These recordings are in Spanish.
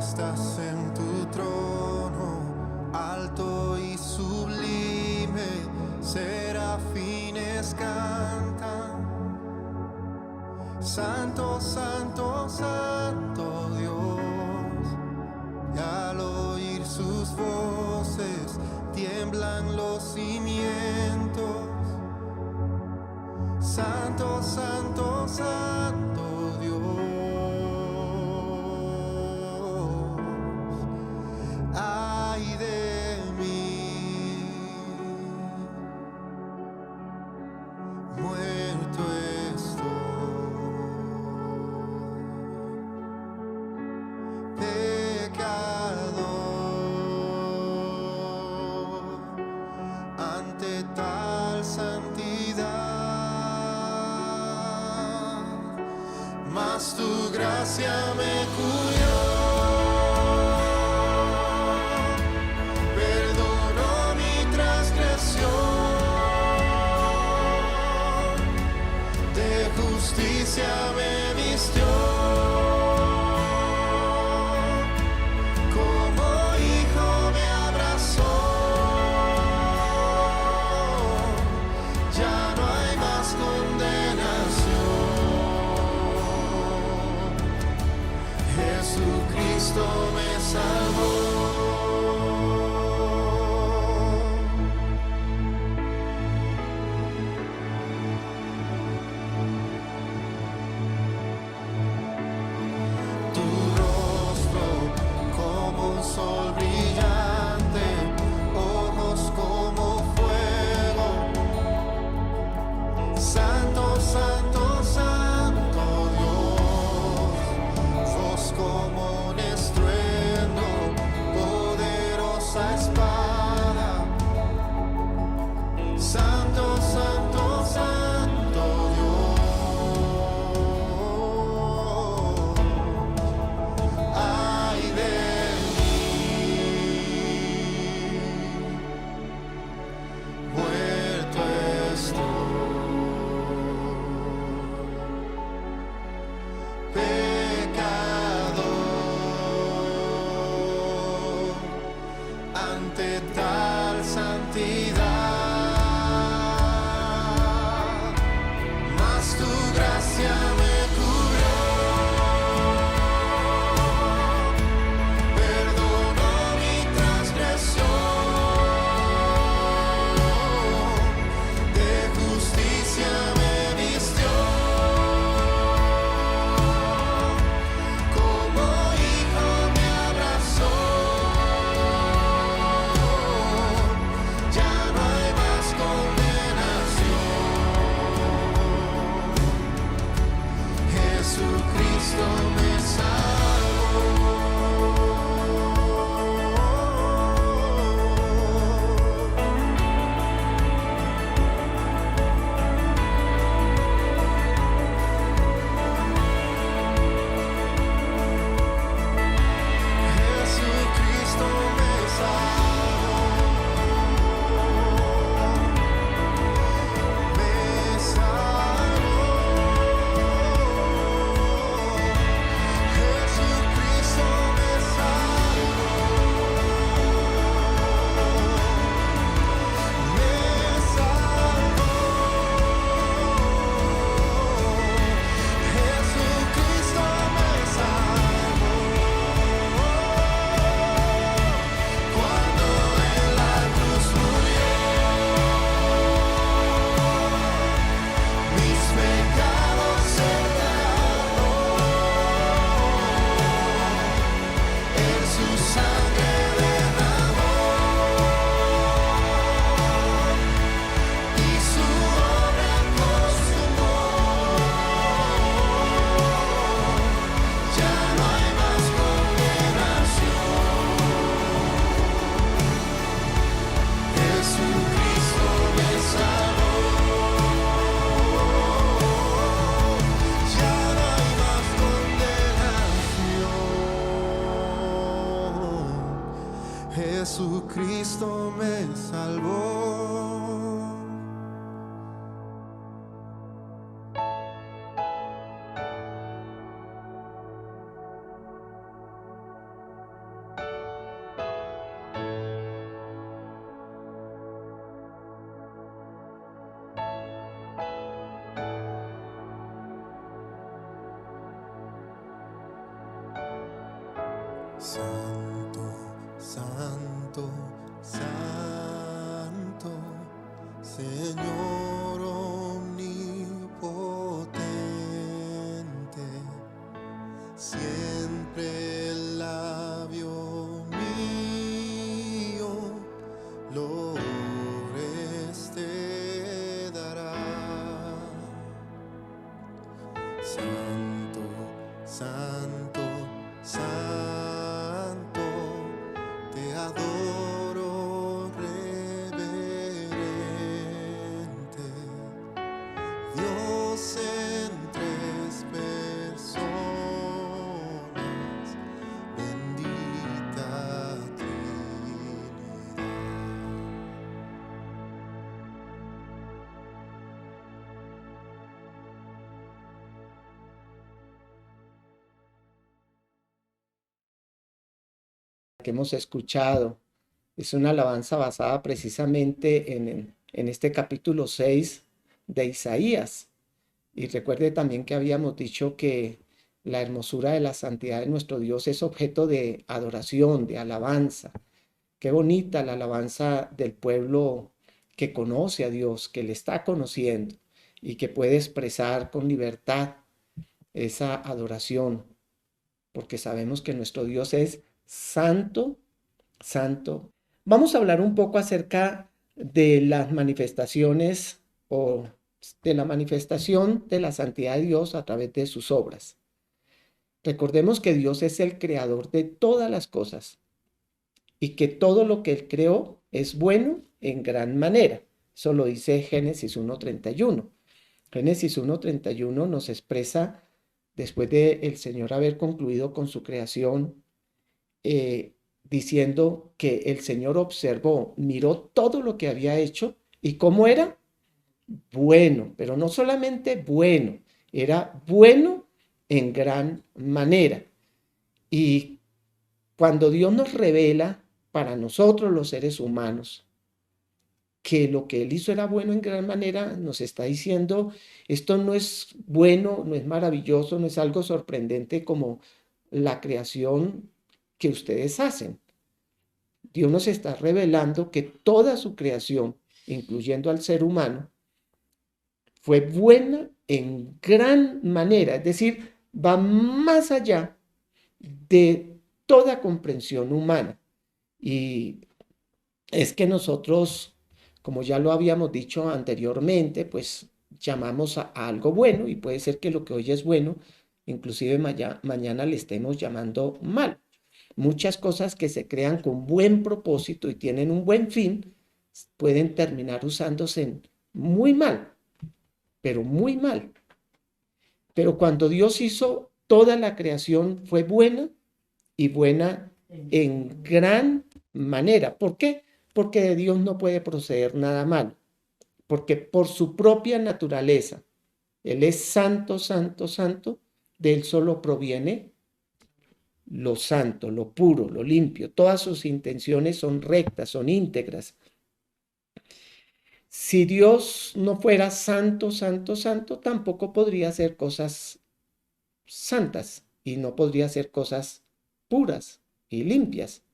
estás en tu trono, alto y sublime, serafines cantan. Santo, santo, santo Dios, y al oír sus voces tiemblan los cimientos. Santo, santo, santo Dios, ay de mí, muerto estoy, pecador, ante tal santidad. Mas tu gracia me cubrió, perdonó mi transgresión, de justicia me vistió, como hijo me abrazó, ya no hay más condenación. Jesucristo me salvó. Tu rostro como un sol brillante, ojos como fuego. Santo, santo, santo Dios, voz como un estruendo, poderosa espada. Santo, santo, santo Dios, ay de mí, muerto estoy, pecador, ante tal santidad. Mas tu gracia me cubrió, perdonó mi transgresión, de justicia me vistió, como hijo me abrazó, ya no hay más condenación. Jesucristo me salvó. Jesucristo me salvó. Me salvó. Jesucristo me salvó. Me salvó. Jesucristo me salvó. Cuando en la cruz murió, mis pecados Él pagó, en su sangre derramó, y su obra consumó. Ya no hay más condenación. Jesucristo me salvó. Ya no hay más condenación. Jesucristo me salvó. Santo, santo, santo, Señor omnipotente, siempre el labio mío lores te dará. Santo, santo, santo, te adoro reverente, Dios en tres personas, bendita Trinidad. Que hemos escuchado es una alabanza basada precisamente en este capítulo 6 de Isaías. Y recuerde también que habíamos dicho que la hermosura de la santidad de nuestro Dios es objeto de adoración, de alabanza. Qué bonita la alabanza del pueblo que conoce a Dios, que le está conociendo y que puede expresar con libertad esa adoración, porque sabemos que nuestro Dios es santo, santo. Vamos a hablar un poco acerca de las manifestaciones o de la manifestación de la santidad de Dios a través de sus obras. Recordemos que Dios es el creador de todas las cosas y que todo lo que Él creó es bueno en gran manera. Eso lo dice Génesis 1:31. Génesis 1:31 nos expresa, después de el Señor haber concluido con su creación, diciendo que el Señor observó, miró todo lo que había hecho y cómo era bueno, pero no solamente bueno, era bueno en gran manera. Y cuando Dios nos revela para nosotros los seres humanos que lo que Él hizo era bueno en gran manera, nos está diciendo, esto no es bueno, no es maravilloso, no es algo sorprendente como la creación que ustedes hacen. Dios nos está revelando que toda su creación, incluyendo al ser humano, fue buena en gran manera, es decir, va más allá de toda comprensión humana. Y es que nosotros, como ya lo habíamos dicho anteriormente, pues llamamos a algo bueno y puede ser que lo que hoy es bueno, inclusive mañana le estemos llamando mal. Muchas cosas que se crean con buen propósito y tienen un buen fin pueden terminar usándose muy mal, pero muy mal. Pero cuando Dios hizo toda la creación fue buena y buena en gran manera. ¿Por qué? Porque de Dios no puede proceder nada mal, porque por su propia naturaleza, Él es santo, santo, santo, de Él solo proviene lo santo, lo puro, lo limpio. Todas sus intenciones son rectas, son íntegras. Si Dios no fuera santo, santo, santo, tampoco podría hacer cosas santas y no podría hacer cosas puras y limpias.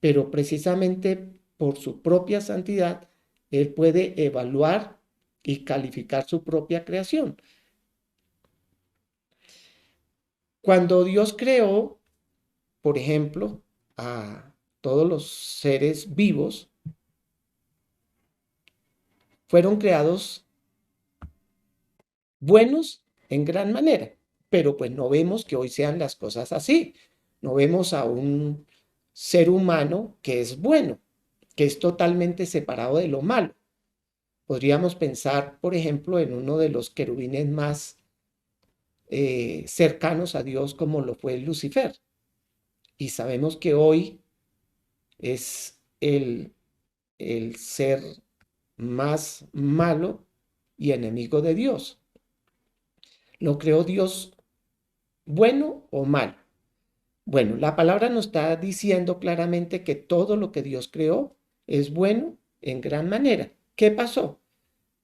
Pero precisamente por su propia santidad, Él puede evaluar y calificar su propia creación. Cuando Dios creó, por ejemplo, a todos los seres vivos, fueron creados buenos en gran manera, pero pues no vemos que hoy sean las cosas así. No vemos a un ser humano que es bueno, que es totalmente separado de lo malo. Podríamos pensar, por ejemplo, en uno de los querubines más cercanos a Dios como lo fue Lucifer. Y sabemos que hoy es el ser más malo y enemigo de Dios. ¿Lo creó Dios bueno o mal? Bueno, la palabra nos está diciendo claramente que todo lo que Dios creó es bueno en gran manera. ¿Qué pasó?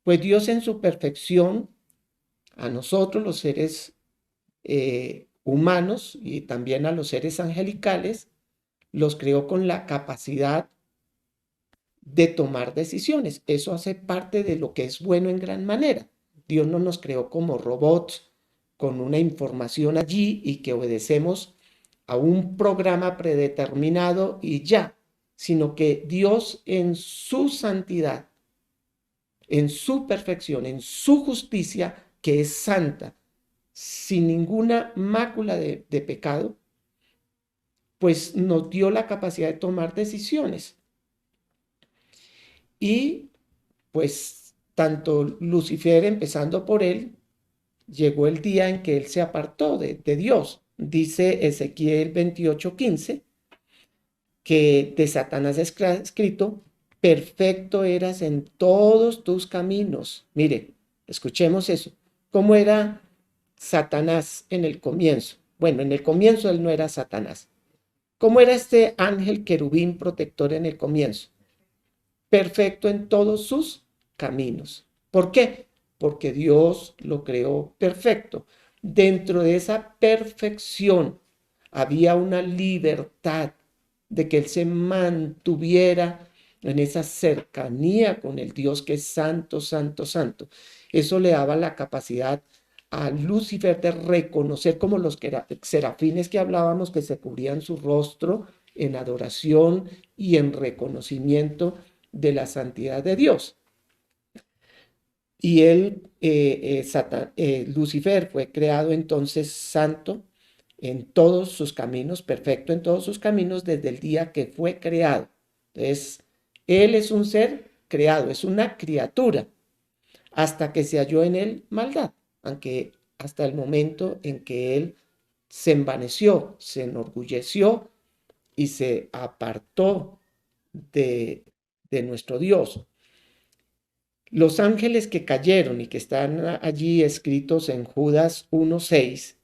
Pues Dios en su perfección, a nosotros los seres humanos y también a los seres angelicales, los creó con la capacidad de tomar decisiones. Eso hace parte de lo que es bueno en gran manera. Dios no nos creó como robots con una información allí y que obedecemos a un programa predeterminado y ya, sino que Dios en su santidad, en su perfección, en su justicia, que es santa, sin ninguna mácula de pecado, pues nos dio la capacidad de tomar decisiones. Y pues tanto Lucifer, empezando por él, llegó el día en que él se apartó de Dios. Dice Ezequiel 28:15 que de Satanás está escrito, perfecto eras en todos tus caminos. Mire, escuchemos eso. ¿Cómo era Satanás en el comienzo? Bueno, en el comienzo él no era Satanás. ¿Cómo era este ángel querubín protector en el comienzo? Perfecto en todos sus caminos. ¿Por qué? Porque Dios lo creó perfecto. Dentro de esa perfección había una libertad de que él se mantuviera en esa cercanía con el Dios que es santo, santo, santo. Eso le daba la capacidad a Lucifer de reconocer, como los serafines que hablábamos, que se cubrían su rostro en adoración y en reconocimiento de la santidad de Dios. Y Lucifer fue creado entonces santo en todos sus caminos, perfecto en todos sus caminos desde el día que fue creado. Entonces, él es un ser creado, es una criatura, hasta que se halló en él maldad, aunque hasta el momento en que él se envaneció, se enorgulleció y se apartó de, de nuestro Dios. Los ángeles que cayeron y que están allí escritos en Judas 1:6,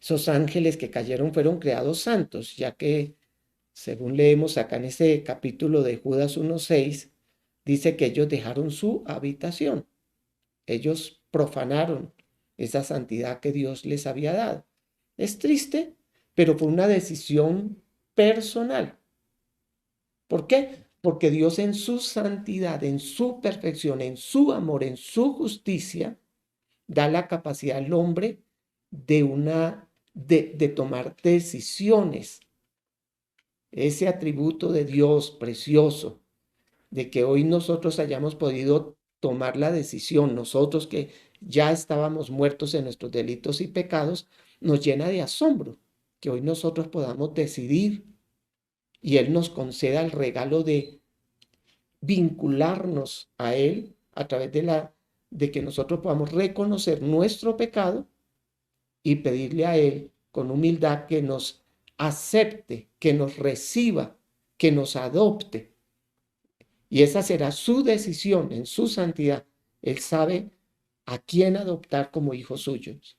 esos ángeles que cayeron fueron creados santos, ya que, según leemos acá en ese capítulo de Judas 1:6, dice que ellos dejaron su habitación. Ellos profanaron esa santidad que Dios les había dado. Es triste, pero fue una decisión personal. ¿Por qué? Porque Dios en su santidad, en su perfección, en su amor, en su justicia, da la capacidad al hombre de tomar decisiones. Ese atributo de Dios precioso, de que hoy nosotros hayamos podido tomar la decisión, nosotros que ya estábamos muertos en nuestros delitos y pecados, nos llena de asombro, que hoy nosotros podamos decidir y Él nos conceda el regalo de vincularnos a Él a través de que nosotros podamos reconocer nuestro pecado y pedirle a Él con humildad que nos acepte, que nos reciba, que nos adopte. Y esa será su decisión en su santidad. Él sabe a quién adoptar como hijos suyos.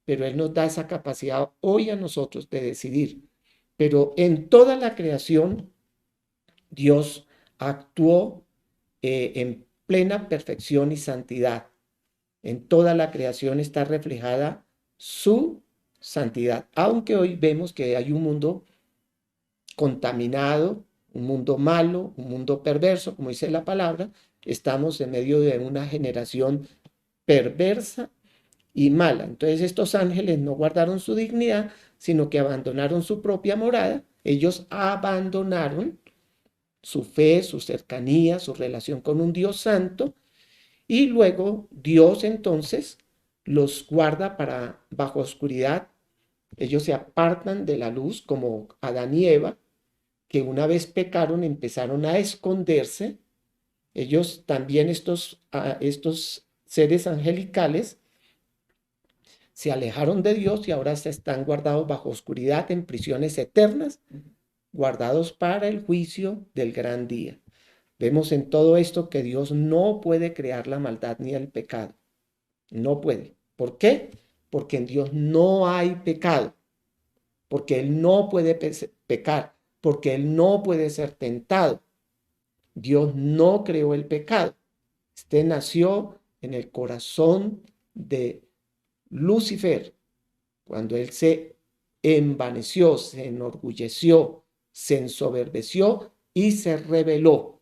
Pero Él nos da esa capacidad hoy a nosotros de decidir. Pero en toda la creación, Dios actuó en plena perfección y santidad. En toda la creación está reflejada su santidad, aunque hoy vemos que hay un mundo contaminado, un mundo malo, un mundo perverso, como dice la palabra. Estamos en medio de una generación perversa y mala. Entonces estos ángeles no guardaron su dignidad, sino que abandonaron su propia morada. Ellos abandonaron su fe, su cercanía, su relación con un Dios santo, y luego Dios entonces los guarda bajo oscuridad. Ellos se apartan de la luz como Adán y Eva, que una vez pecaron empezaron a esconderse. Ellos también, estos seres angelicales, se alejaron de Dios y ahora se están guardados bajo oscuridad en prisiones eternas, guardados para el juicio del gran día. Vemos en todo esto que Dios no puede crear la maldad ni el pecado. No puede. ¿Por qué? Porque en Dios no hay pecado. Porque Él no puede pecar. Porque Él no puede ser tentado. Dios no creó el pecado. Este nació en el corazón de Lucifer. cuando Él se envaneció, se enorgulleció, se ensoberbeció y se rebeló.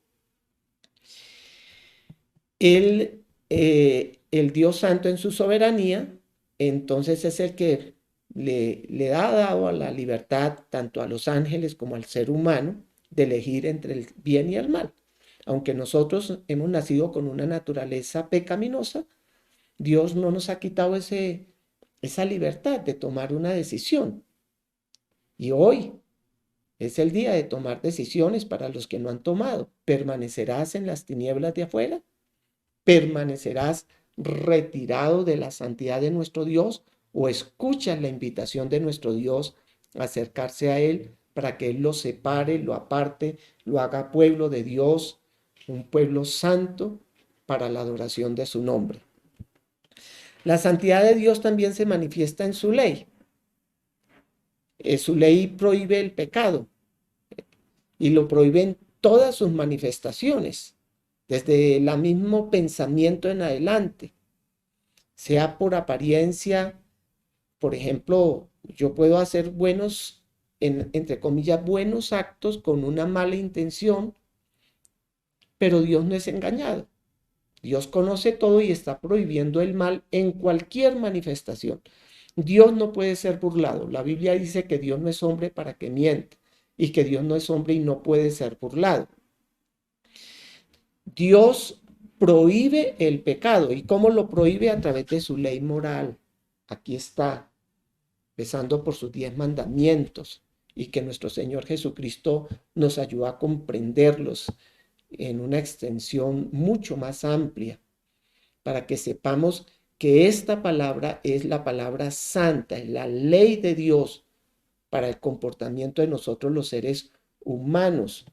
Él, el Dios Santo en su soberanía, entonces es el que le ha dado a la libertad tanto a los ángeles como al ser humano de elegir entre el bien y el mal. Aunque nosotros hemos nacido con una naturaleza pecaminosa, Dios no nos ha quitado esa libertad de tomar una decisión. Y hoy es el día de tomar decisiones para los que no han tomado. ¿Permanecerás en las tinieblas de afuera? ¿Permanecerás retirado de la santidad de nuestro Dios o escuchas la invitación de nuestro Dios a acercarse a Él para que Él lo separe, lo aparte, lo haga pueblo de Dios, un pueblo santo para la adoración de su nombre? La santidad de Dios también se manifiesta en su ley. Su ley prohíbe el pecado y lo prohíbe en todas sus manifestaciones, desde el mismo pensamiento en adelante, sea por apariencia. Por ejemplo, yo puedo hacer buenos, entre comillas, buenos actos con una mala intención, pero Dios no es engañado. Dios conoce todo y está prohibiendo el mal en cualquier manifestación. Dios no puede ser burlado. La Biblia dice que Dios no es hombre para que miente y que Dios no es hombre y no puede ser burlado. Dios prohíbe el pecado. ¿Y cómo lo prohíbe? A través de su ley moral. Aquí está, empezando por sus 10 mandamientos, y que nuestro Señor Jesucristo nos ayuda a comprenderlos en una extensión mucho más amplia, para que sepamos que esta palabra es la palabra santa, es la ley de Dios para el comportamiento de nosotros los seres humanos.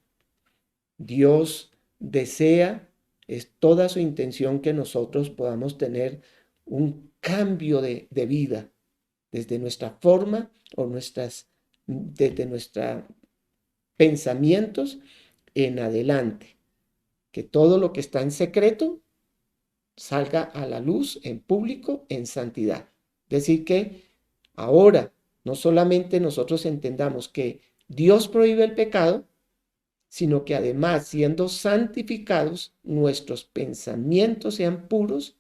Dios desea, es toda su intención que nosotros podamos tener un cambio de vida desde nuestra forma o desde nuestros pensamientos en adelante. Que todo lo que está en secreto salga a la luz en público en santidad. Es decir, que ahora no solamente nosotros entendamos que Dios prohíbe el pecado, sino que además, siendo santificados, nuestros pensamientos sean puros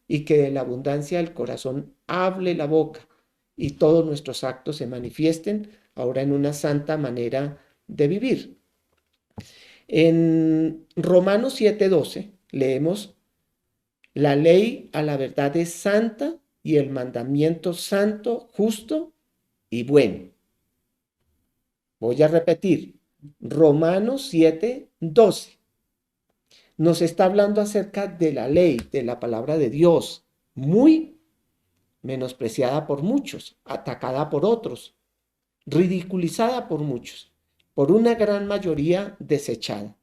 y que de la abundancia del corazón hable la boca y todos nuestros actos se manifiesten ahora en una santa manera de vivir. En Romanos 7:12 leemos: la ley a la verdad es santa y el mandamiento santo, justo y bueno. Voy a repetir, Romanos 7:12. Nos está hablando acerca de la ley, de la palabra de Dios, muy menospreciada por muchos, atacada por otros, ridiculizada por muchos, por una gran mayoría desechada.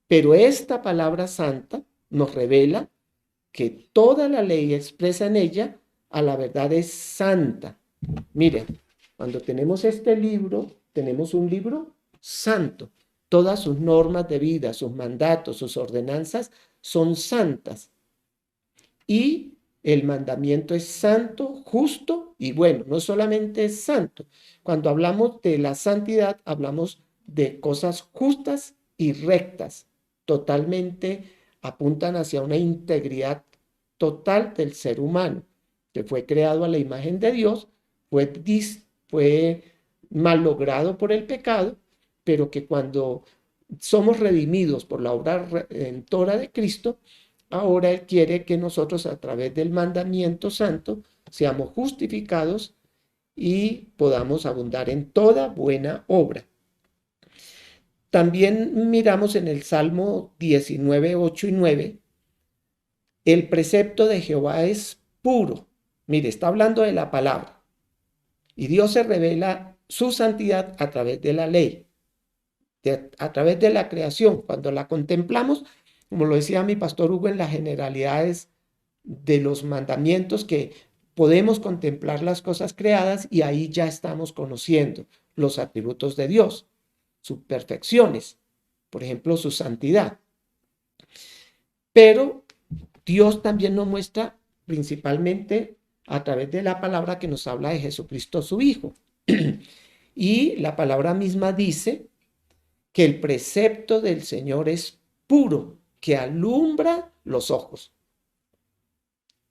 Pero esta palabra santa nos revela que toda la ley expresa en ella a la verdad es santa. Miren, cuando tenemos este libro, tenemos un libro santo. Todas sus normas de vida, sus mandatos, sus ordenanzas son santas. Y el mandamiento es santo, justo y bueno. No solamente es santo. Cuando hablamos de la santidad, hablamos de cosas justas y rectas. Totalmente apuntan hacia una integridad total del ser humano, que fue creado a la imagen de Dios, fue malogrado por el pecado, pero que cuando somos redimidos por la obra redentora de Cristo, ahora Él quiere que nosotros a través del mandamiento santo seamos justificados y podamos abundar en toda buena obra. También miramos en el Salmo 19, 8 y 9, el precepto de Jehová es puro. Mire, está hablando de la palabra. Y Dios se revela su santidad a través de la ley, a través de la creación. Cuando la contemplamos, como lo decía mi pastor Hugo, en las generalidades de los mandamientos, que podemos contemplar las cosas creadas y ahí ya estamos conociendo los atributos de Dios, sus perfecciones, por ejemplo, su santidad. Pero Dios también nos muestra principalmente a través de la palabra que nos habla de Jesucristo, su Hijo. Y la palabra misma dice que el precepto del Señor es puro, que alumbra los ojos.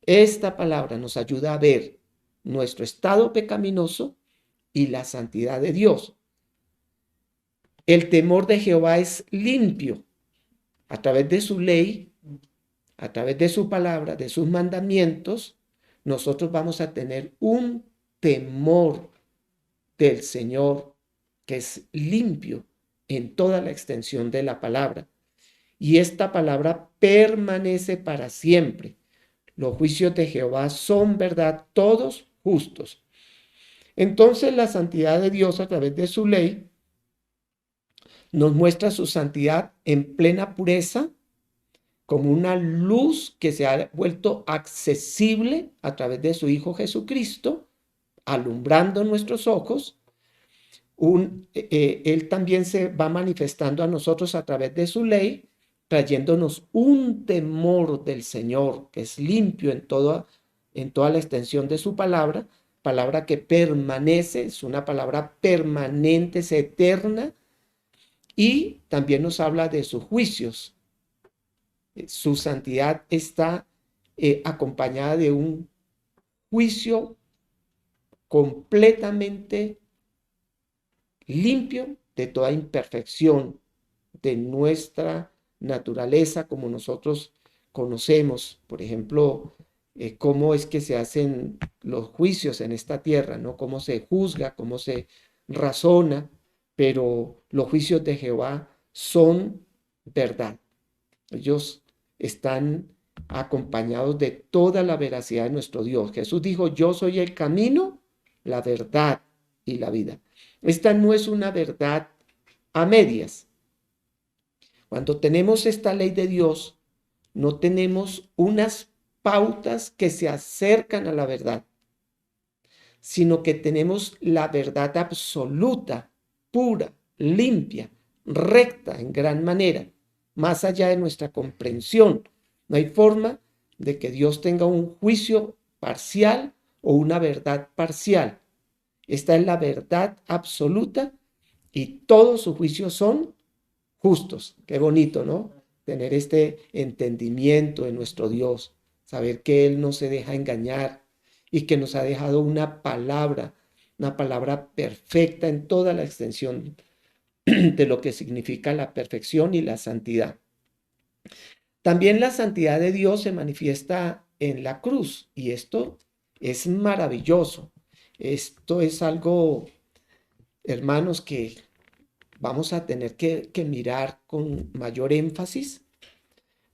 Esta palabra nos ayuda a ver nuestro estado pecaminoso y la santidad de Dios. El temor de Jehová es limpio. A través de su ley, a través de su palabra, de sus mandamientos, nosotros vamos a tener un temor del Señor que es limpio en toda la extensión de la palabra. Y esta palabra permanece para siempre. Los juicios de Jehová son verdad, todos justos. Entonces la santidad de Dios a través de su ley nos muestra su santidad en plena pureza, como una luz que se ha vuelto accesible a través de su Hijo Jesucristo, alumbrando nuestros ojos. Él también se va manifestando a nosotros a través de su ley, trayéndonos un temor del Señor que es limpio en toda la extensión de su palabra, palabra que permanece, es una palabra permanente, es eterna, y también nos habla de sus juicios. Su santidad está acompañada de un juicio completamente limpio de toda imperfección de nuestra naturaleza como nosotros conocemos. Por ejemplo, cómo es que se hacen los juicios en esta tierra, ¿no? Cómo se juzga, cómo se razona, pero los juicios de Jehová son verdad. Ellos están acompañados de toda la veracidad de nuestro Dios. Jesús dijo, yo soy el camino, la verdad y la vida. Esta no es una verdad a medias. Cuando tenemos esta ley de Dios, no tenemos unas pautas que se acercan a la verdad, sino que tenemos la verdad absoluta, pura, limpia, recta en gran manera, más allá de nuestra comprensión. No hay forma de que Dios tenga un juicio parcial o una verdad parcial. Esta es la verdad absoluta y todos sus juicios son justos. Qué bonito, ¿no? Tener este entendimiento de nuestro Dios, saber que Él no se deja engañar y que nos ha dejado una palabra perfecta en toda la extensión de lo que significa la perfección y la santidad. También la santidad de Dios se manifiesta en la cruz y esto es maravilloso. Esto es algo, hermanos, que vamos a tener que mirar con mayor énfasis,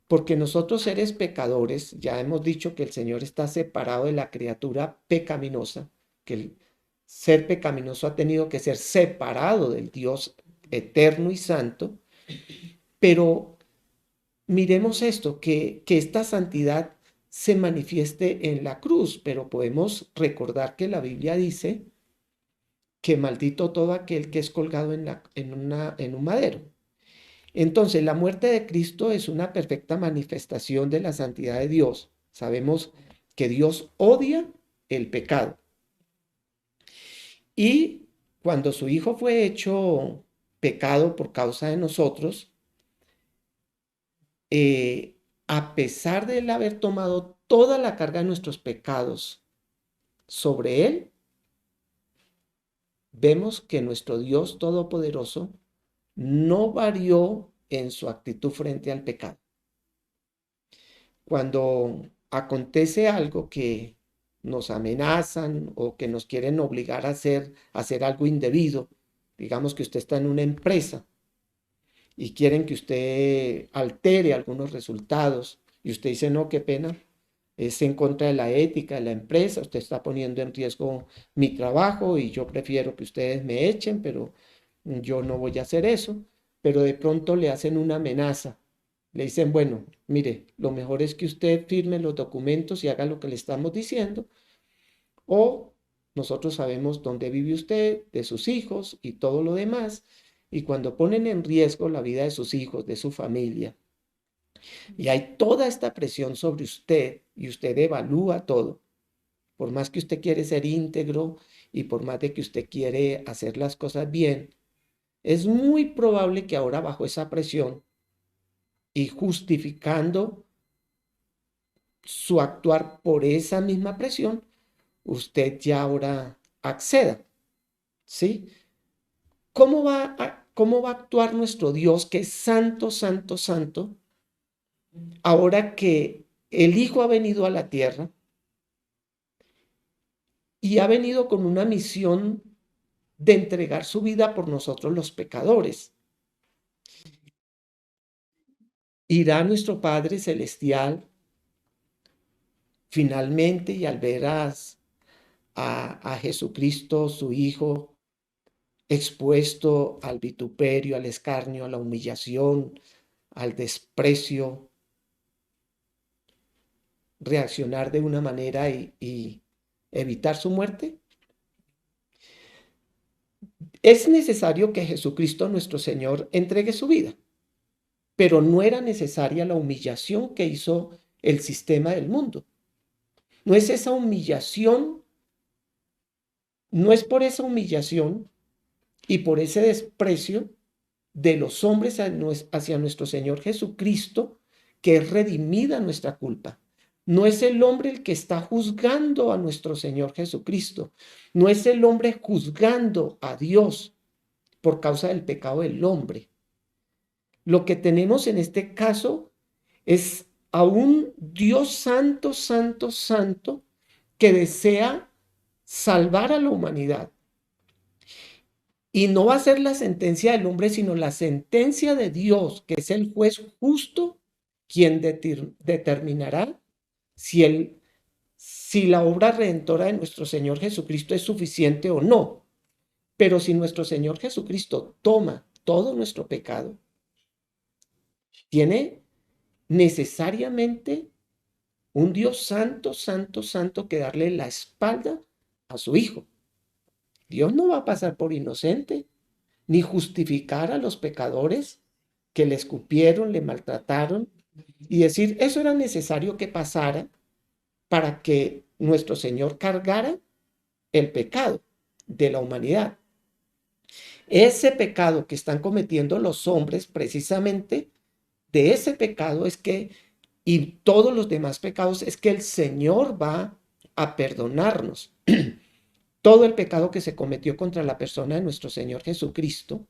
porque nosotros seres pecadores, ya hemos dicho que el Señor está separado de la criatura pecaminosa, que el ser pecaminoso ha tenido que ser separado del Dios eterno y santo, pero miremos esto, que esta santidad se manifieste en la cruz, pero podemos recordar que la Biblia dice que maldito todo aquel que es colgado en un madero. Entonces, la muerte de Cristo es una perfecta manifestación de la santidad de Dios. Sabemos que Dios odia el pecado. Y cuando su Hijo fue hecho pecado por causa de nosotros, a pesar de él haber tomado toda la carga de nuestros pecados sobre él, vemos que nuestro Dios Todopoderoso no varió en su actitud frente al pecado. Cuando acontece algo que nos amenazan o que nos quieren obligar a hacer algo indebido, digamos que usted está en una empresa y quieren que usted altere algunos resultados y usted dice, no, qué pena, es en contra de la ética de la empresa, usted está poniendo en riesgo mi trabajo y yo prefiero que ustedes me echen, pero yo no voy a hacer eso. Pero de pronto le hacen una amenaza, le dicen, bueno, mire, lo mejor es que usted firme los documentos y haga lo que le estamos diciendo, o nosotros sabemos dónde vive usted, de sus hijos y todo lo demás, y cuando ponen en riesgo la vida de sus hijos, de su familia, y hay toda esta presión sobre usted y usted evalúa todo, por más que usted quiere ser íntegro y por más de que usted quiere hacer las cosas bien, es muy probable que ahora bajo esa presión y justificando su actuar por esa misma presión, usted ya ahora acceda, ¿sí? Cómo va a actuar nuestro Dios, que es santo, santo, santo, ahora que el Hijo ha venido a la tierra y ha venido con una misión de entregar su vida por nosotros los pecadores? Irá nuestro Padre Celestial finalmente y al ver a Jesucristo, su Hijo, expuesto al vituperio, al escarnio, a la humillación, al desprecio, reaccionar de una manera y evitar su muerte? Es necesario que Jesucristo nuestro Señor entregue su vida, pero no era necesaria la humillación que hizo el sistema del mundo. No es esa humillación, no es por esa humillación y por ese desprecio de los hombres hacia nuestro Señor Jesucristo que es redimida nuestra culpa. No es el hombre el que está juzgando a nuestro Señor Jesucristo. No es el hombre juzgando a Dios por causa del pecado del hombre. Lo que tenemos en este caso es a un Dios santo, santo, santo, que desea salvar a la humanidad. Y no va a ser la sentencia del hombre, sino la sentencia de Dios, que es el juez justo, quien determinará si la obra redentora de nuestro Señor Jesucristo es suficiente o no. Pero si nuestro Señor Jesucristo toma todo nuestro pecado, tiene necesariamente un Dios santo, santo, santo que darle la espalda a su Hijo. Dios no va a pasar por inocente, ni justificar a los pecadores que le escupieron, le maltrataron, y decir, eso era necesario que pasara para que nuestro Señor cargara el pecado de la humanidad. Ese pecado que están cometiendo los hombres, precisamente de ese pecado es que, y todos los demás pecados, es que el Señor va a perdonarnos. Todo el pecado que se cometió contra la persona de nuestro Señor Jesucristo,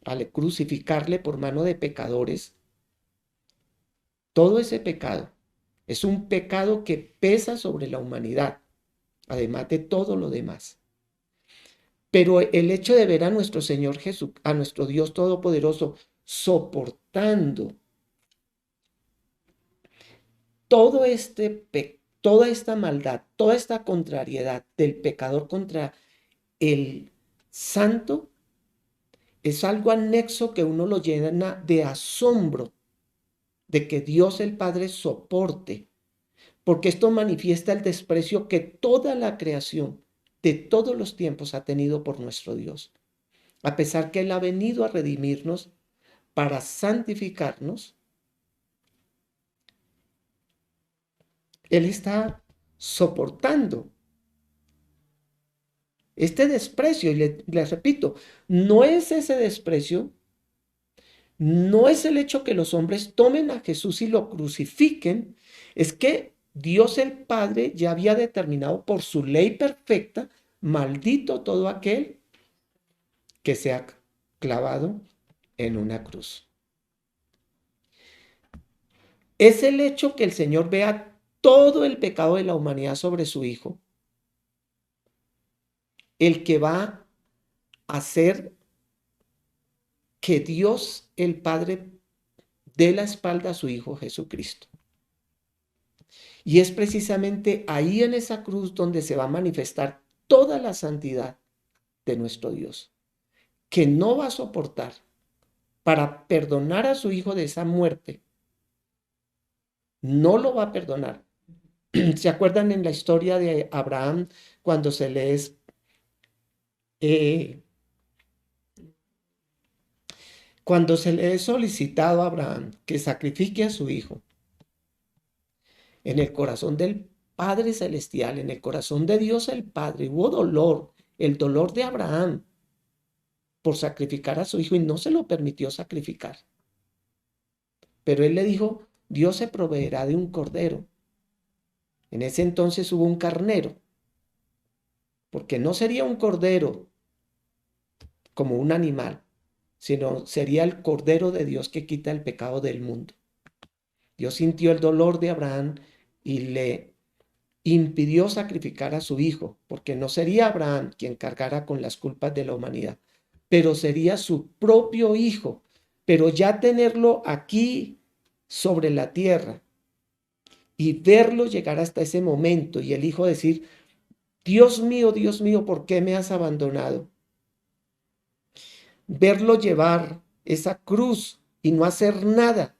al crucificarle por mano de pecadores, todo ese pecado es un pecado que pesa sobre la humanidad, además de todo lo demás. Pero el hecho de ver a nuestro Señor Jesús, a nuestro Dios Todopoderoso, soportando toda esta maldad, toda esta contrariedad del pecador contra el santo, es algo anexo que uno lo llena de asombro de que Dios el Padre soporte, porque esto manifiesta el desprecio que toda la creación de todos los tiempos ha tenido por nuestro Dios. A pesar que Él ha venido a redimirnos para santificarnos, Él está soportando este desprecio. Y les repito, no es ese desprecio, no es el hecho que los hombres tomen a Jesús y lo crucifiquen, es que Dios el Padre ya había determinado por su ley perfecta, maldito todo aquel que sea clavado en una cruz. Es el hecho que el Señor vea todo el pecado de la humanidad sobre su Hijo, el que va a hacer que Dios el Padre dé la espalda a su Hijo Jesucristo. Y es precisamente ahí en esa cruz donde se va a manifestar toda la santidad de nuestro Dios, que no va a soportar para perdonar a su Hijo de esa muerte. No lo va a perdonar. ¿Se acuerdan en la historia de Abraham cuando se le es solicitado a Abraham que sacrifique a su hijo? En el corazón del Padre Celestial, en el corazón de Dios el Padre, hubo dolor, el dolor de Abraham por sacrificar a su hijo y no se lo permitió sacrificar. Pero él le dijo, Dios se proveerá de un cordero. En ese entonces hubo un carnero, porque no sería un cordero como un animal, sino sería el cordero de Dios que quita el pecado del mundo. Dios sintió el dolor de Abraham y le impidió sacrificar a su hijo, porque no sería Abraham quien cargara con las culpas de la humanidad, pero sería su propio hijo. Pero ya tenerlo aquí sobre la tierra y verlo llegar hasta ese momento y el hijo decir, Dios mío, ¿por qué me has abandonado? Verlo llevar esa cruz y no hacer nada,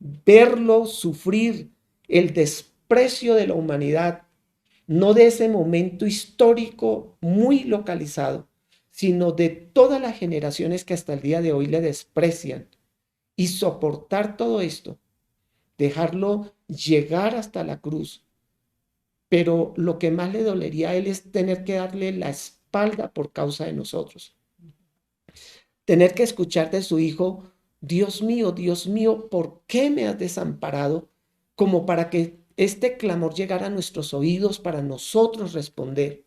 verlo sufrir el desprecio de la humanidad, no de ese momento histórico muy localizado, sino de todas las generaciones que hasta el día de hoy le desprecian, y soportar todo esto, dejarlo llegar hasta la cruz. Pero lo que más le dolería a él es tener que darle la espalda por causa de nosotros. Tener que escuchar de su hijo, Dios mío, ¿por qué me has desamparado? Como para que este clamor llegara a nuestros oídos para nosotros responder.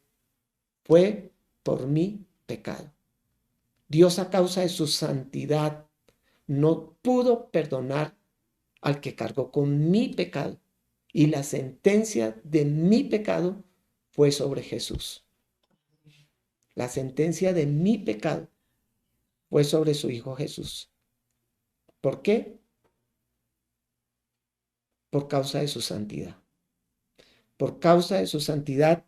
Fue por mi pecado. Dios, a causa de su santidad, no pudo perdonar al que cargó con mi pecado. Y la sentencia de mi pecado fue sobre Jesús. La sentencia de mi pecado fue sobre su Hijo Jesús. ¿Por qué? Por causa de su santidad. Por causa de su santidad,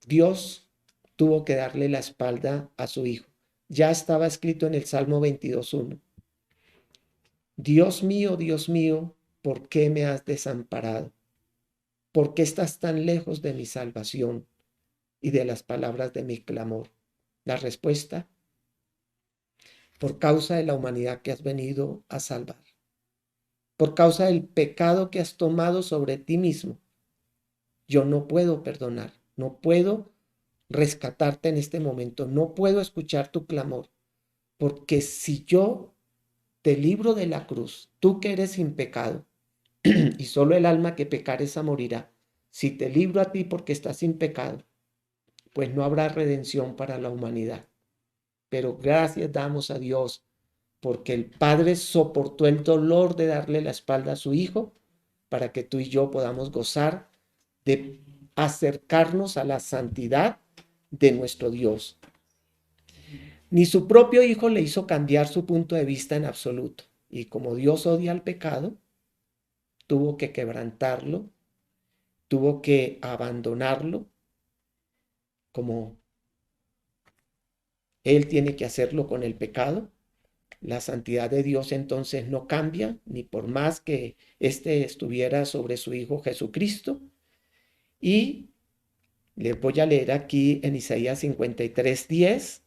Dios tuvo que darle la espalda a su Hijo. Ya estaba escrito en el Salmo 22:1. Dios mío, ¿por qué me has desamparado? ¿Por qué estás tan lejos de mi salvación y de las palabras de mi clamor? La respuesta, por causa de la humanidad que has venido a salvar. Por causa del pecado que has tomado sobre ti mismo, yo no puedo perdonar, no puedo rescatarte en este momento, no puedo escuchar tu clamor, porque si yo te libro de la cruz, tú que eres sin pecado, y solo el alma que pecare esa morirá, si te libro a ti porque estás sin pecado, pues no habrá redención para la humanidad. Pero gracias damos a Dios porque el Padre soportó el dolor de darle la espalda a su Hijo para que tú y yo podamos gozar de acercarnos a la santidad de nuestro Dios. Ni su propio Hijo le hizo cambiar su punto de vista en absoluto. Y como Dios odia al pecado, tuvo que quebrantarlo, tuvo que abandonarlo, como Él tiene que hacerlo con el pecado. La santidad de Dios entonces no cambia, ni por más que éste estuviera sobre su Hijo Jesucristo. Y les voy a leer aquí en Isaías 53:10,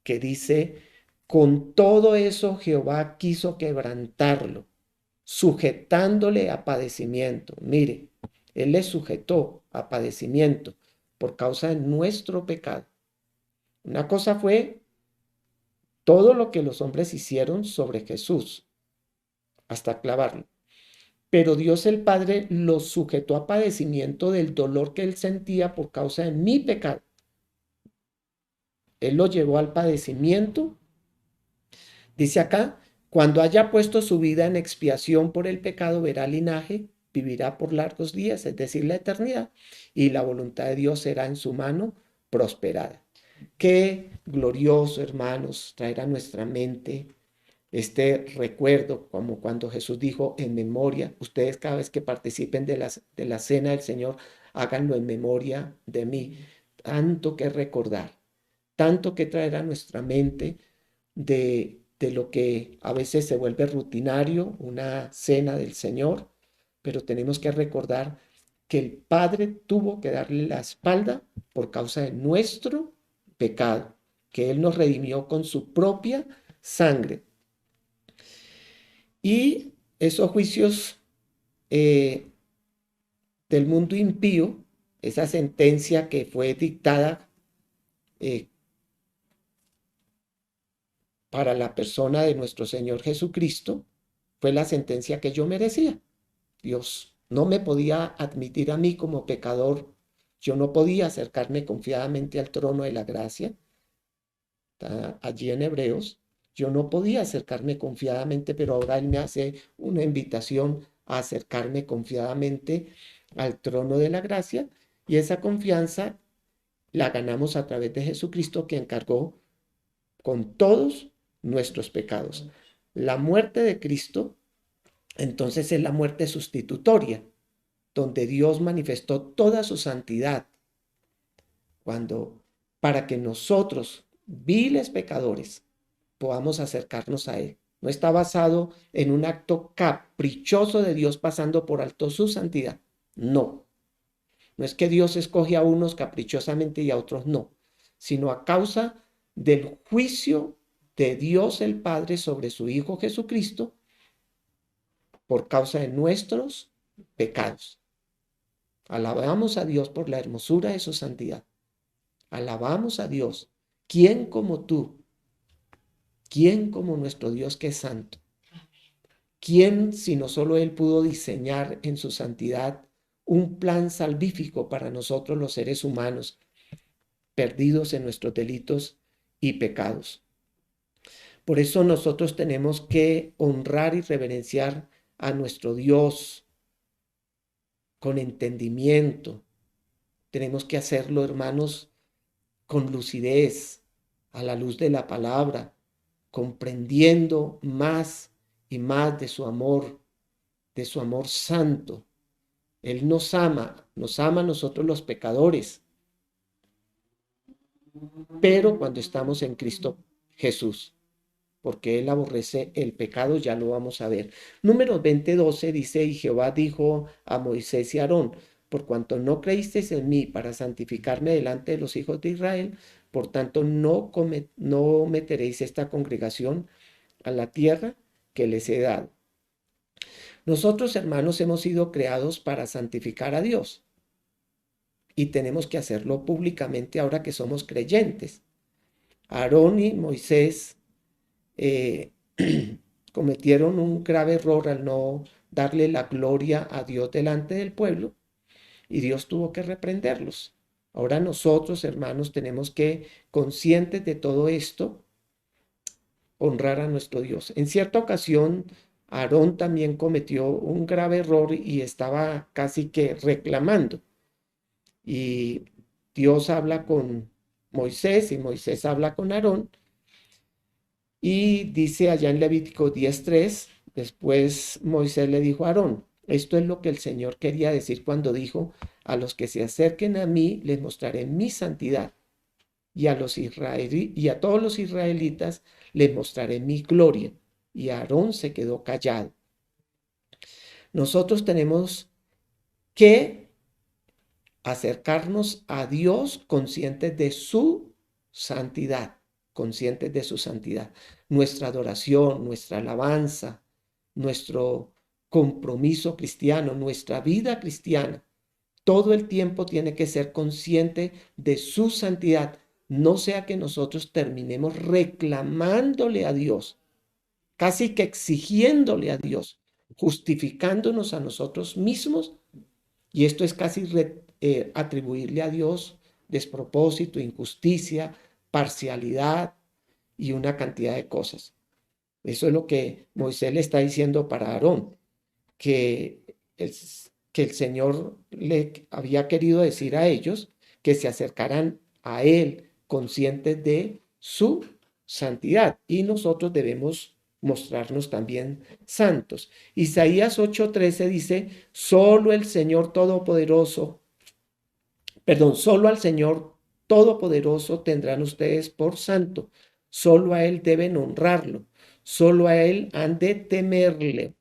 que dice, con todo eso Jehová quiso quebrantarlo, sujetándole a padecimiento. Mire, Él le sujetó a padecimiento por causa de nuestro pecado. Una cosa fue todo lo que los hombres hicieron sobre Jesús, hasta clavarlo. Pero Dios el Padre lo sujetó a padecimiento del dolor que Él sentía por causa de mi pecado. Él lo llevó al padecimiento. Dice acá, cuando haya puesto su vida en expiación por el pecado, verá linaje, vivirá por largos días, es decir, la eternidad, y la voluntad de Dios será en su mano prosperada. Qué glorioso, hermanos, traer a nuestra mente este recuerdo, como cuando Jesús dijo en memoria, ustedes cada vez que participen de la cena del Señor, háganlo en memoria de mí. Tanto que recordar, tanto que traer a nuestra mente de lo que a veces se vuelve rutinario, una cena del Señor, pero tenemos que recordar que el Padre tuvo que darle la espalda por causa de nuestro pecado, que Él nos redimió con su propia sangre. Y esos juicios del mundo impío, esa sentencia que fue dictada eh, para la persona de nuestro Señor Jesucristo, fue la sentencia que yo merecía. Dios no me podía admitir a mí como pecador, yo no podía acercarme confiadamente al trono de la gracia. Está allí en Hebreos, yo no podía acercarme confiadamente, pero ahora Él me hace una invitación a acercarme confiadamente al trono de la gracia, y esa confianza la ganamos a través de Jesucristo, quien cargó con todos nuestros pecados. La muerte de Cristo, entonces, es la muerte sustitutoria, donde Dios manifestó toda su santidad, cuando para que nosotros, viles pecadores, podamos acercarnos a Él. No está basado en un acto caprichoso de Dios pasando por alto su santidad. No, no es que Dios escoge a unos caprichosamente y a otros no, sino a causa del juicio de Dios el Padre sobre su Hijo Jesucristo por causa de nuestros pecados. Alabamos a Dios por la hermosura de su santidad. Alabamos a Dios. ¿Quién como tú? ¿Quién como nuestro Dios que es santo? ¿Quién, sino solo Él, pudo diseñar en su santidad un plan salvífico para nosotros los seres humanos, perdidos en nuestros delitos y pecados? Por eso nosotros tenemos que honrar y reverenciar a nuestro Dios con entendimiento. Tenemos que hacerlo, hermanos, con lucidez, a la luz de la palabra, comprendiendo más y más de su amor santo. Él nos ama a nosotros los pecadores, pero cuando estamos en Cristo Jesús, porque Él aborrece el pecado, ya lo vamos a ver. Números 20:12 dice, y Jehová dijo a Moisés y a Aarón, por cuanto no creísteis en mí para santificarme delante de los hijos de Israel, por tanto no meteréis esta congregación a la tierra que les he dado. Nosotros, hermanos, hemos sido creados para santificar a Dios y tenemos que hacerlo públicamente ahora que somos creyentes. Aarón y Moisés eh, cometieron un grave error al no darle la gloria a Dios delante del pueblo, y Dios tuvo que reprenderlos. Ahora nosotros, hermanos, tenemos que, conscientes de todo esto, honrar a nuestro Dios. En cierta ocasión, Aarón también cometió un grave error y estaba casi que reclamando. Y Dios habla con Moisés y Moisés habla con Aarón. Y dice allá en Levítico 10:3, después Moisés le dijo a Aarón, esto es lo que el Señor quería decir cuando dijo, a los que se acerquen a mí les mostraré mi santidad, y a todos los israelitas les mostraré mi gloria. Y Aarón se quedó callado. Nosotros tenemos que acercarnos a Dios conscientes de su santidad, conscientes de su santidad. Nuestra adoración, nuestra alabanza, nuestro compromiso cristiano, nuestra vida cristiana, todo el tiempo tiene que ser consciente de su santidad. No sea que nosotros terminemos reclamándole a Dios, casi que exigiéndole a Dios, justificándonos a nosotros mismos, y esto es casi atribuirle a Dios despropósito, injusticia, parcialidad y una cantidad de cosas. Eso es lo que Moisés le está diciendo para Aarón, que el, que el Señor le había querido decir a ellos que se acercaran a Él conscientes de su santidad, y nosotros debemos mostrarnos también santos. Isaías 8:13 dice, solo el Señor Todopoderoso, solo al Señor Todopoderoso tendrán ustedes por santo, solo a Él deben honrarlo, solo a Él han de temerle.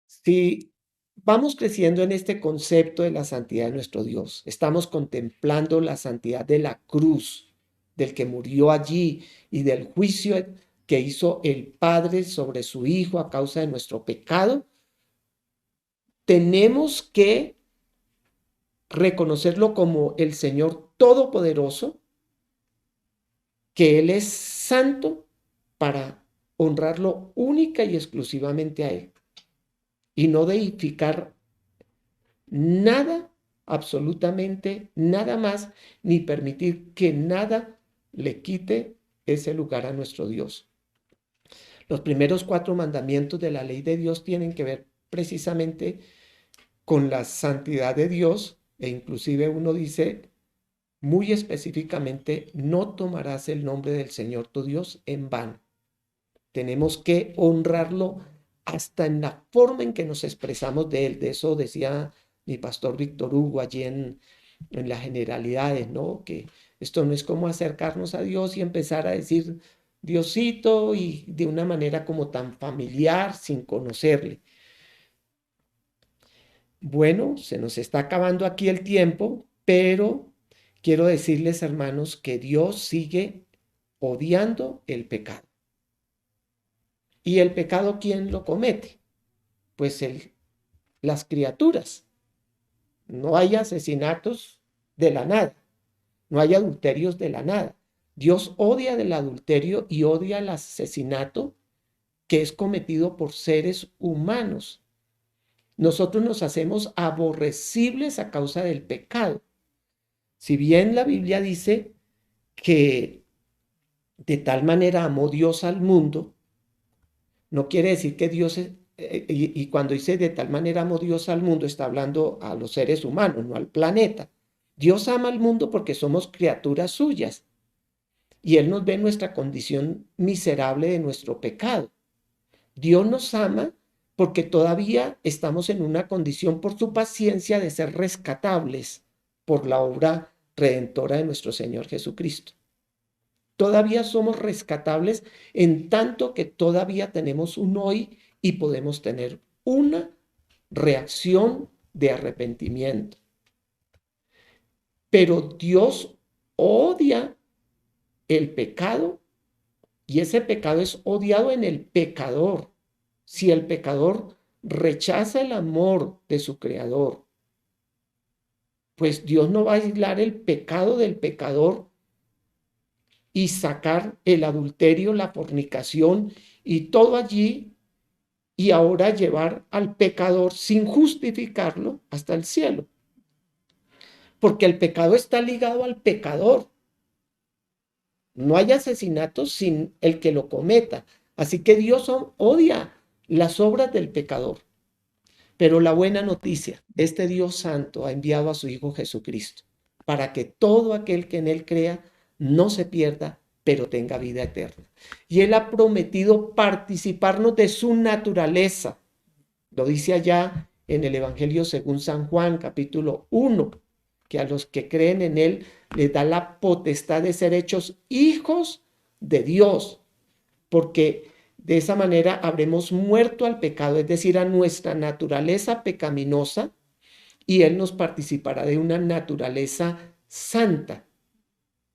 Si vamos creciendo en este concepto de la santidad de nuestro Dios, estamos contemplando la santidad de la cruz, del que murió allí, y del juicio que hizo el Padre sobre su Hijo a causa de nuestro pecado, tenemos que reconocerlo como el Señor Todopoderoso, que Él es santo, para honrarlo única y exclusivamente a Él y no deificar nada, absolutamente nada más, ni permitir que nada le quite ese lugar a nuestro Dios. Los primeros 4 mandamientos de la ley de Dios tienen que ver precisamente con la santidad de Dios, e inclusive uno dice muy específicamente: no tomarás el nombre del Señor tu Dios en vano. Tenemos que honrarlo hasta en la forma en que nos expresamos de Él. De eso decía mi pastor Víctor Hugo allí en las generalidades, ¿no? Que esto no es como acercarnos a Dios y empezar a decir Diosito, y de una manera como tan familiar, sin conocerle. Bueno, se nos está acabando aquí el tiempo, pero quiero decirles, hermanos, que Dios sigue odiando el pecado. ¿Y el pecado quién lo comete? Pues las criaturas. No hay asesinatos de la nada, no hay adulterios de la nada. Dios odia el adulterio y odia el asesinato que es cometido por seres humanos. Nosotros nos hacemos aborrecibles a causa del pecado. Si bien la Biblia dice que de tal manera amó Dios al mundo, no quiere decir que Dios y cuando dice de tal manera amó Dios al mundo, está hablando a los seres humanos, no al planeta. Dios ama al mundo porque somos criaturas suyas y Él nos ve nuestra condición miserable de nuestro pecado. Dios nos ama porque todavía estamos en una condición, por su paciencia, de ser rescatables por la obra redentora de nuestro Señor Jesucristo. Todavía somos rescatables en tanto que todavía tenemos un hoy y podemos tener una reacción de arrepentimiento. Pero Dios odia el pecado y ese pecado es odiado en el pecador. Si el pecador rechaza el amor de su Creador, pues Dios no va a aislar el pecado del pecador y sacar el adulterio, la fornicación y todo allí, y ahora llevar al pecador sin justificarlo hasta el cielo. Porque el pecado está ligado al pecador. No hay asesinato sin el que lo cometa. Así que Dios odia las obras del pecador. Pero la buena noticia, este Dios santo ha enviado a su Hijo Jesucristo para que todo aquel que en Él crea no se pierda, pero tenga vida eterna. Y Él ha prometido participarnos de su naturaleza. Lo dice allá en el Evangelio según San Juan, capítulo 1, que a los que creen en Él les da la potestad de ser hechos hijos de Dios, porque de esa manera habremos muerto al pecado, es decir, a nuestra naturaleza pecaminosa, y Él nos participará de una naturaleza santa,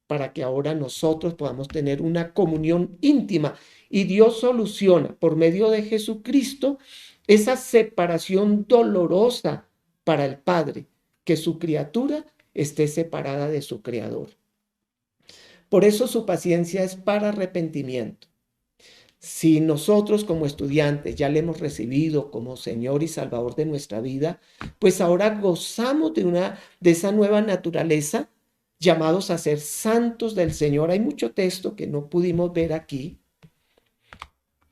para que ahora nosotros podamos tener una comunión íntima. Y Dios soluciona por medio de Jesucristo esa separación dolorosa para el Padre, que su criatura esté separada de su Creador. Por eso su paciencia es para arrepentimiento. Si nosotros como estudiantes ya le hemos recibido como Señor y Salvador de nuestra vida, pues ahora gozamos de esa nueva naturaleza, llamados a ser santos del Señor. Hay mucho texto que no pudimos ver aquí,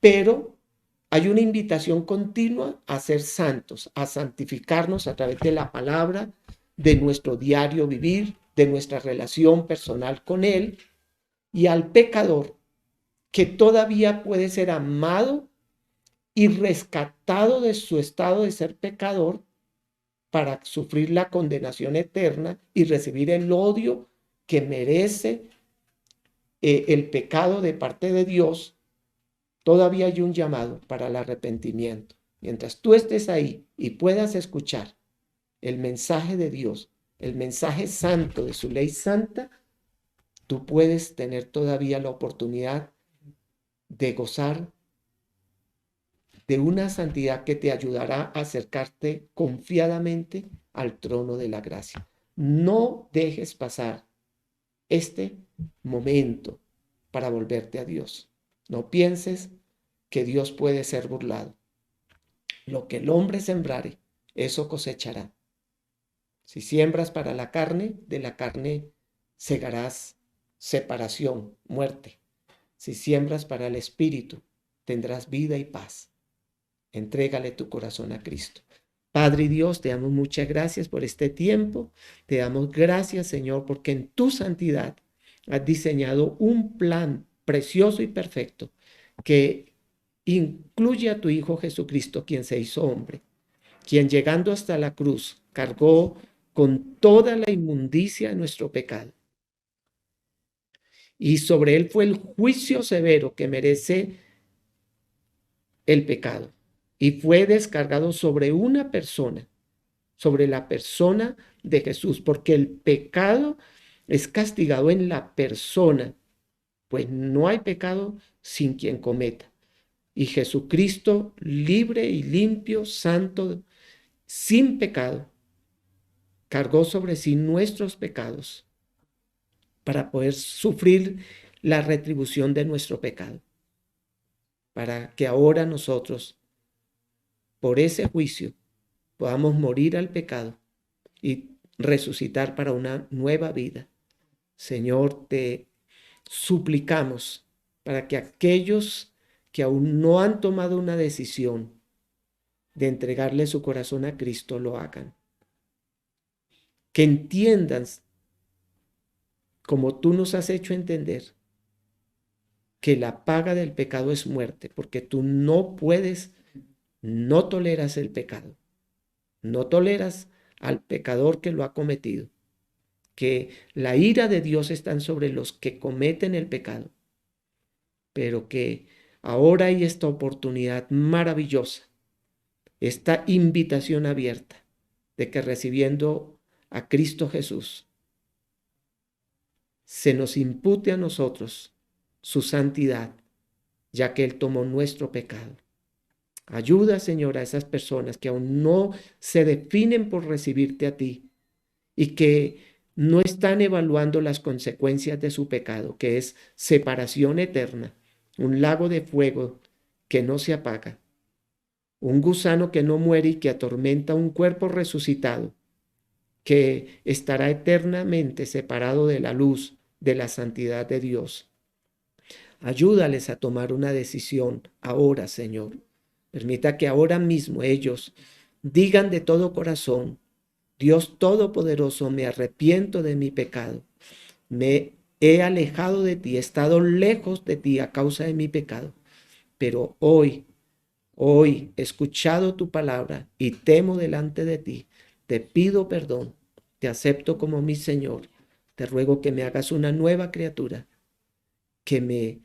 pero hay una invitación continua a ser santos, a santificarnos a través de la palabra, de nuestro diario vivir, de nuestra relación personal con Él, y al pecador, que todavía puede ser amado y rescatado de su estado de ser pecador para sufrir la condenación eterna y recibir el odio que merece el pecado de parte de Dios. Todavía hay un llamado para el arrepentimiento. Mientras tú estés ahí y puedas escuchar el mensaje de Dios, el mensaje santo de su ley santa, tú puedes tener todavía la oportunidad de gozar de una santidad que te ayudará a acercarte confiadamente al trono de la gracia. No dejes pasar este momento para volverte a Dios. No pienses que Dios puede ser burlado. Lo que el hombre sembrare, eso cosechará. Si siembras para la carne, de la carne segarás separación, muerte. Si siembras para el espíritu, tendrás vida y paz. Entrégale tu corazón a Cristo. Padre y Dios, te damos muchas gracias por este tiempo. Te damos gracias, Señor, porque en tu santidad has diseñado un plan precioso y perfecto que incluye a tu Hijo Jesucristo, quien se hizo hombre, quien llegando hasta la cruz cargó con toda la inmundicia de nuestro pecado. Y sobre él fue el juicio severo que merece el pecado. Y fue descargado sobre una persona, sobre la persona de Jesús, porque el pecado es castigado en la persona, pues no hay pecado sin quien cometa. Y Jesucristo, libre y limpio, santo, sin pecado, cargó sobre sí nuestros pecados para poder sufrir la retribución de nuestro pecado, para que ahora nosotros, por ese juicio, podamos morir al pecado y resucitar para una nueva vida. Señor, te suplicamos para que aquellos que aún no han tomado una decisión de entregarle su corazón a Cristo lo hagan. Que entiendan, como tú nos has hecho entender, que la paga del pecado es muerte, porque tú no puedes, no toleras el pecado, no toleras al pecador que lo ha cometido, que la ira de Dios está sobre los que cometen el pecado, pero que ahora hay esta oportunidad maravillosa, esta invitación abierta de que recibiendo a Cristo Jesús, se nos impute a nosotros su santidad, ya que Él tomó nuestro pecado. Ayuda, Señor, a esas personas que aún no se definen por recibirte a ti y que no están evaluando las consecuencias de su pecado, que es separación eterna, un lago de fuego que no se apaga, un gusano que no muere y que atormenta un cuerpo resucitado, que estará eternamente separado de la luz, de la santidad de Dios. Ayúdales a tomar una decisión ahora, Señor. Permita que ahora mismo ellos digan de todo corazón: Dios Todopoderoso, me arrepiento de mi pecado. Me he alejado de ti, he estado lejos de ti a causa de mi pecado. Pero hoy he escuchado tu palabra y temo delante de ti. Te pido perdón, te acepto como mi Señor. Te ruego que me hagas una nueva criatura, que me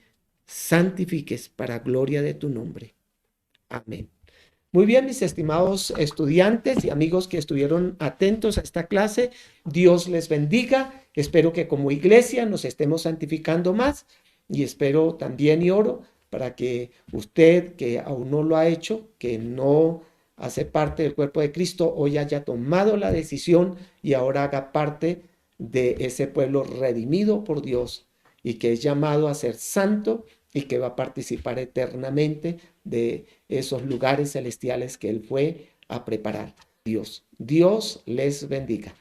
santifiques para gloria de tu nombre. Amén. Muy bien, mis estimados estudiantes y amigos que estuvieron atentos a esta clase, Dios les bendiga. Espero que como iglesia nos estemos santificando más y espero también y oro para que usted, que aún no lo ha hecho, que no hace parte del cuerpo de Cristo, hoy haya tomado la decisión y ahora haga parte de ese pueblo redimido por Dios y que es llamado a ser santo y que va a participar eternamente de esos lugares celestiales que Él fue a preparar. Dios les bendiga.